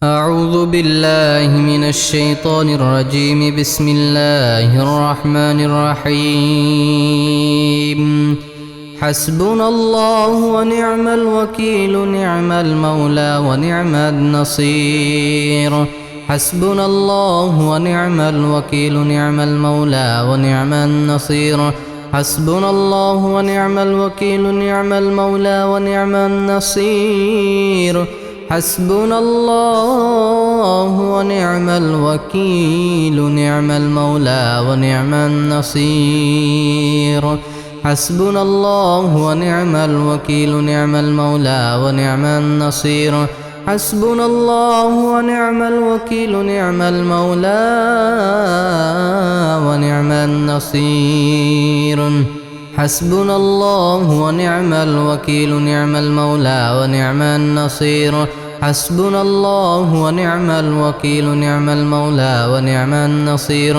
أعوذ بالله من الشيطان الرجيم. بسم الله الرحمن الرحيم. حسبنا الله ونعم الوكيل، نعم المولى ونعم النصير. حسبنا الله ونعم الوكيل، نعم المولى ونعم النصير. حسبنا الله ونعم الوكيل، نعم المولى ونعم النصير. حسبنا الله ونعم الوكيل، نعم المولى ونعم النصير. حسبنا الله ونعم الوكيل، نعم المولى ونعم النصير. حسبنا الله ونعم الوكيل، نعم المولى ونعم النصير. حسبنا الله ونعم الوكيل، نعم المولى ونعم النصير. حسبنا الله ونعم الوكيل، نعم المولى ونعم النصير.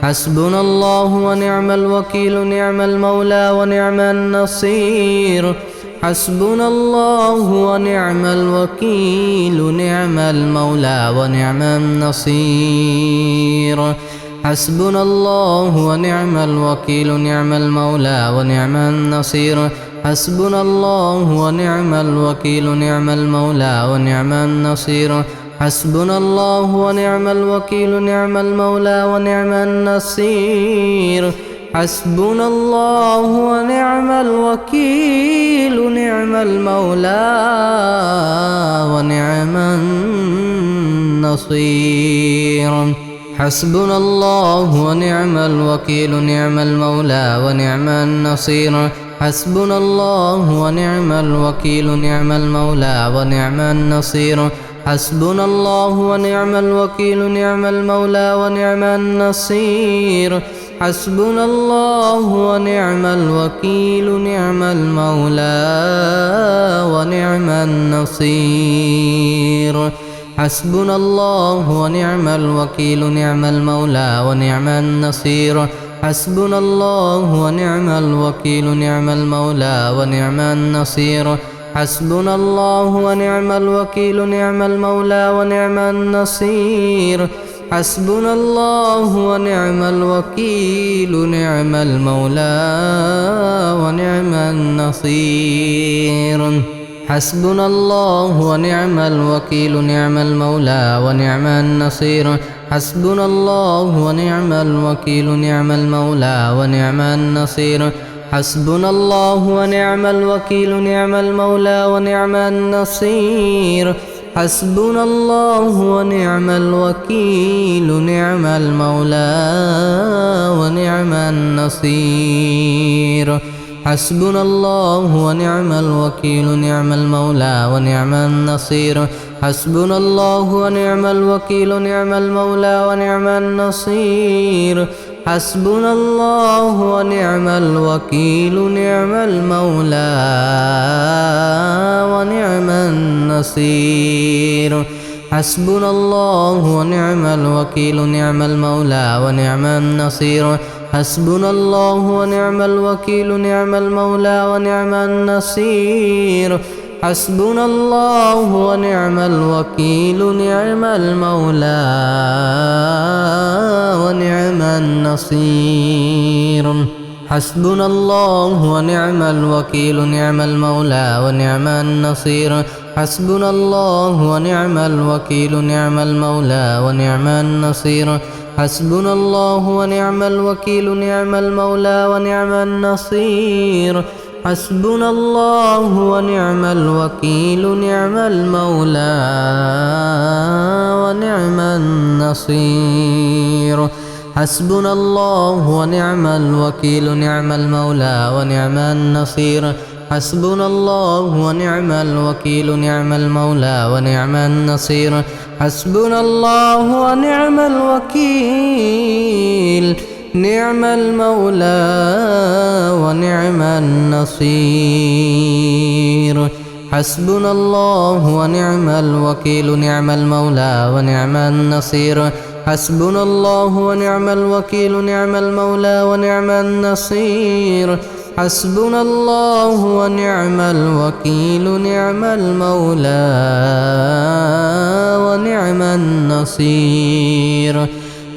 حسبنا الله ونعم الوكيل، نعم المولى ونعم النصير. حسبنا الله ونعم الوكيل، نعم المولى ونعم النصير. حسبنا الله ونعم الوكيل، نعم المولى ونعم النصير. حسبنا الله ونعم الوكيل، نعم المولى ونعم النصير. حسبنا الله ونعم الوكيل، نعم المولى ونعم النصير. حسبنا الله ونعم الوكيل، نعم المولى ونعم النصير. حسبنا الله ونعم الوكيل، نعم المولى ونعم النصير. حسبنا الله ونعم الوكيل، نعم المولى ونعم النصير. حسبنا الله ونعم الوكيل، نعم المولى ونعم النصير. حسبنا الله ونعم الوكيل، نعم المولى ونعم النصير. حسبنا الله ونعم الوكيل، نعم المولى ونعم النصير. حسبنا الله ونعم الوكيل، نعم المولى ونعم النصير. حسبنا الله ونعم الوكيل، نعم المولى ونعم النصير. حسبنا الله ونعم الوكيل، نعم المولى ونعم النصير. حسبنا الله ونعم الوكيل، نعم المولى ونعم النصير. حسبنا الله ونعم الوكيل، نعم المولى ونعم النصير. حسبنا الله ونعم الوكيل، نعم المولى ونعم النصير. حسبنا الله ونعم الوكيل، نعم المولى ونعم النصير. حسبنا الله ونعم الوكيل، نعم المولى ونعم النصير. حسبنا الله ونعم الوكيل، نعم المولى ونعم النصير. حسبنا الله ونعم الوكيل، نعم المولى ونعم النصير. حسبنا الله ونعم الوكيل، نعم المولى ونعم النصير. حسبنا الله ونعم الوكيل، نعم المولى ونعم النصير. حسبنا الله ونعم الوكيل، نعم المولى ونعم النصير. حسبنا الله ونعم الوكيل، نعم المولى ونعم النصير. حسبنا الله ونعم الوكيل، نعم المولى ونعم النصير. حسبنا الله ونعم الوكيل، نعم المولى ونعم النصير. حسبنا الله ونعم الوكيل، نعم المولى ونعم النصير. حسبنا الله ونعم الوكيل، نعم المولى ونعم النصير. حسبنا الله ونعم الوكيل، نعم المولى ونعم النصير. حسبنا الله ونعم الوكيل، نعم المولى ونعم النصير. حسبنا الله ونعم الوكيل، نعم المولى ونعم النصير. حسبنا الله ونعم الوكيل، نعم المولى ونعم النصير. حسبنا الله ونعم الوكيل، نعم المولى ونعم ونعم النصير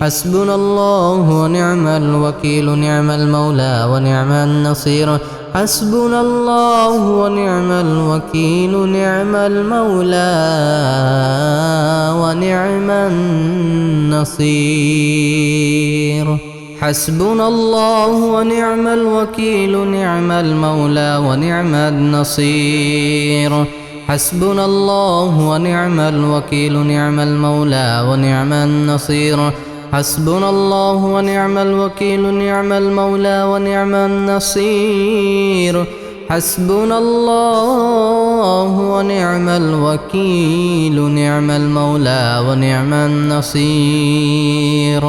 حسبنا الله ونعم الوكيل نعم المولى ونعم النصير حسبنا الله ونعم الوكيل نعم المولى ونعم النصير حسبنا الله ونعم الوكيل نعم المولى ونعم النصير حسبنا الله ونعم الوكيل نعم المولى ونعم النصير حسبنا الله ونعم الوكيل نعم المولى ونعم النصير حسبنا الله ونعم الوكيل نعم المولى ونعم النصير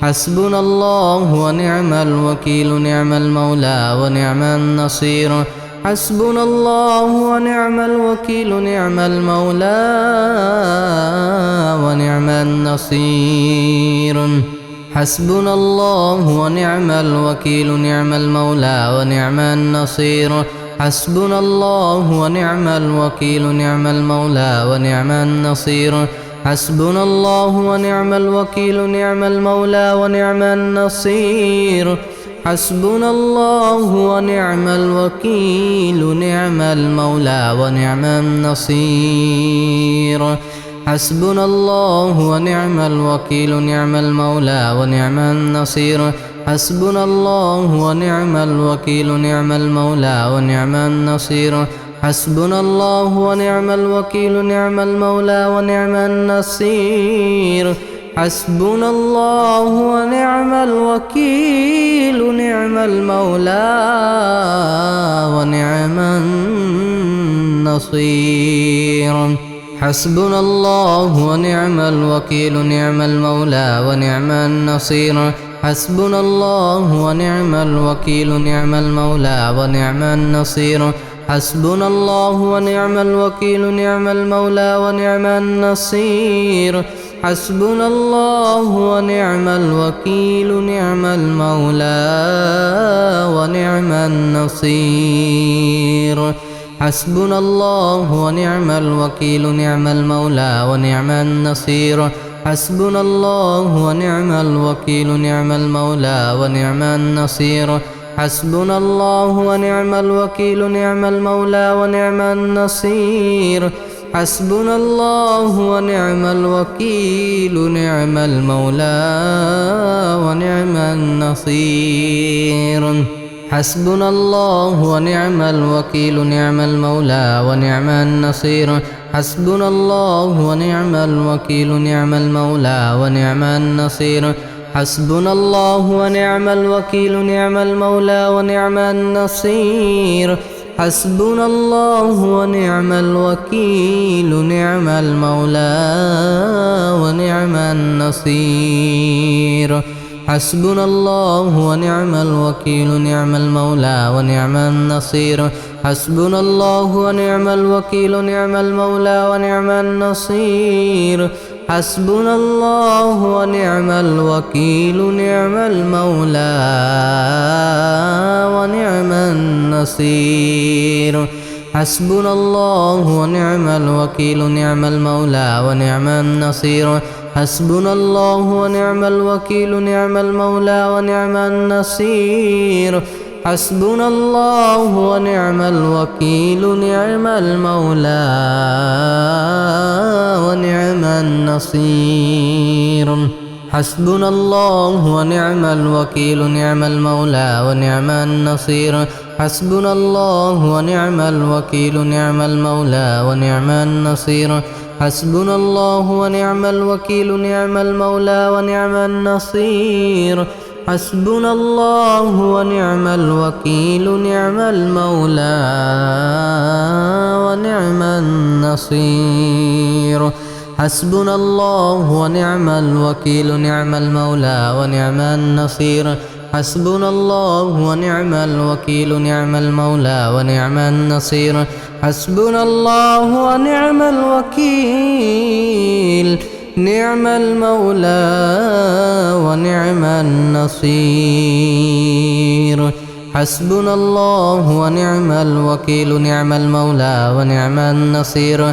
حسبنا الله ونعم الوكيل نعم المولى ونعم النصير حسبنا الله ونعم الوكيل نعم المولى ونعم النصير حسبنا الله ونعم الوكيل نعم المولى ونعم النصير حسبنا الله ونعم الوكيل نعم المولى ونعم النصير حسبنا الله ونعم الوكيل نعم المولى ونعم النصير حسبنا الله ونعم الوكيل نعم المولى ونعم النصير حسبنا الله ونعم الوكيل نعم المولى ونعم النصير حسبنا الله ونعم الوكيل نعم المولى ونعم النصير حسبنا الله ونعم الوكيل نعم المولى ونعم النصير حسبنا الله ونعم الوكيل نعم المولى ونعم النصير حسبنا الله ونعم الوكيل نعم المولى ونعم النصير حسبنا الله ونعم الوكيل نعم المولى ونعم النصير حسبنا الله ونعم الوكيل نعم المولى ونعم النصير حسبنا الله ونعم الوكيل نعم المولى ونعم النصير حسبنا الله ونعم الوكيل نعم المولى ونعم النصير حسبنا الله ونعم الوكيل نعم المولى ونعم النصير حسبنا الله ونعم الوكيل نعم المولى ونعم النصير حسبنا الله ونعم الوكيل نعم المولى ونعم النصير حسبنا الله ونعم الوكيل نعم المولى ونعم النصير حسبنا الله ونعم الوكيل نعم المولى ونعم النصير حسبنا الله ونعم الوكيل نعم المولى ونعم النصير حسبنا الله ونعم الوكيل نعم المولى ونعم النصير حسبنا الله ونعم الوكيل نعم المولى ونعم النصير حسبنا الله ونعم الوكيل نعم المولى ونعم النصير حسبنا الله ونعم الوكيل نعم المولى ونعم النصير حسبنا الله ونعم الوكيل نعم المولى ونعم النصير حسبنا الله ونعم الوكيل نعم المولى ونعم النصير حسبنا الله ونعم الوكيل نعم المولى ونعم النصير حسبنا الله ونعم الوكيل نعم المولى ونعم النصير حسبنا الله ونعم الوكيل نعم المولى ونعم النصير حسبنا الله ونعم الوكيل نعم المولى ونعم النصير حسبنا الله ونعم الوكيل نعم المولى ونعم النصير حسبنا الله ونعم الوكيل نعم المولى ونعم النصير حسبنا الله ونعم الوكيل نعم المولى ونعم النصير حسبنا الله ونعم الوكيل نعم المولى ونعم النصير حسبنا الله ونعم الوكيل نعم المولى ونعم النصير